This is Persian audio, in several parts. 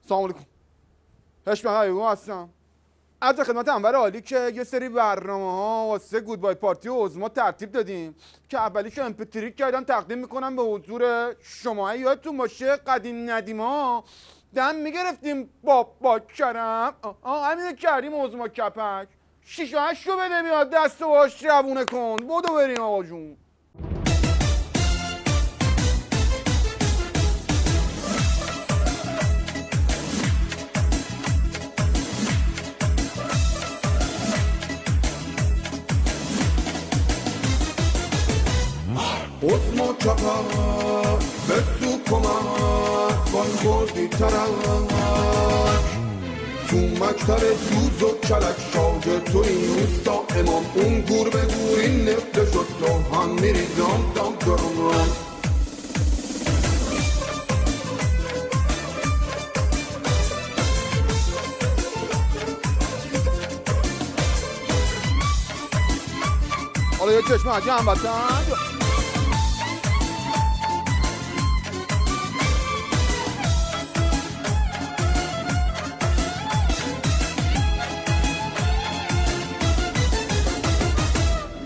سلام علیکم. هشمن حیوان هستم. از خدمت انور عالی که یه سری برنامه‌ها واسه گودبای پارتی و عظما ترتیب دادیم که اولیشو امپتریک کردم تقدیم میکنم به حضور شما. یادتون باشه قدیم ندیما دم میگرفتیم با کرم همینه کردیم عظما کپک 6 و 8 رو بده میاد دست و باش روونه کن. بدو بریم آقا جون. عظما کپک بسو کمک وای خوردی ترک تو مکتر دوز و کلک شاگرد تو این روستا امام اون گور به گور این نفته شد تو هم میری دام دام درم رام. حالا یه چشمه عجی هم بطن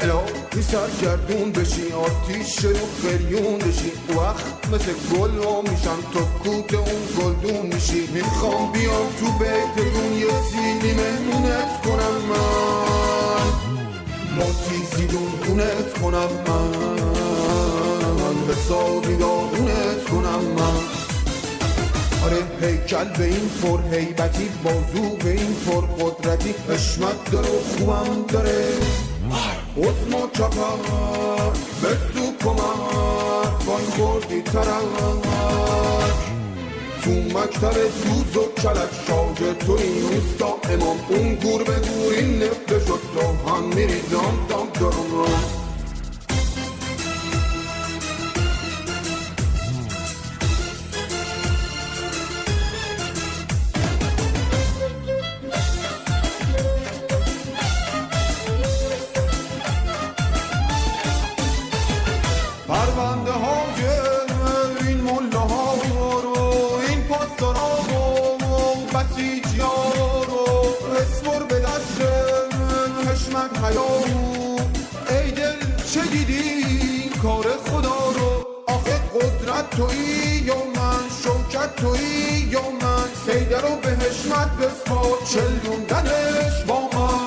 الهی سرگردون بشی آتیش رو خریون بشی وقت مثل گل ها میشم تو کوت اون گلدون میشی. میخوام بیام تو بیتتون یه سیلی مهمونت کنم من موتیزی دونت کنم من حسابی دارونت کنم من. آره هیکل به این پر هیبتی بازو به این پر قدرتی حشمت داره و خوبم داره. عظما کپک بسو کمک وای خوردی ترک تو مکتر دوز و کلک شاگرد تو این روستا امام اون گور به گور این نفته شد تو هم میری دام دام درم رام. پرونده های این مله ها رو این پاسدار ها و بسیجی ها رو اسمر به دست حشمت حیامو. ای دل چه دیدی این کار خدا رو آخه قدرت تویی یا من شوکت تویی یا من سیده رو به حشمت بسپار چلوندنش با من.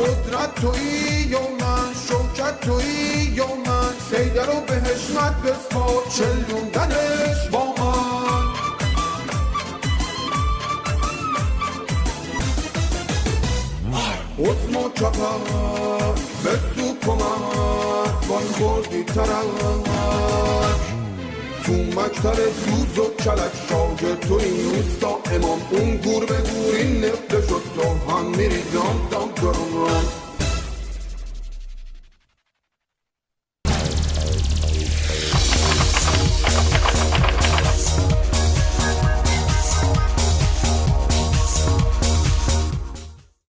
قدرت تویی یا من شوکت تویی یا من سیده رو به حشمت بسپار چلوندنش با من. عظما کپک بسو کمک وای خوردی ترک تو مکتر دوز و کلک شاگرد تو این روستا امام اون گور به گور این نفته شد تو هم میری دام دام درم رام.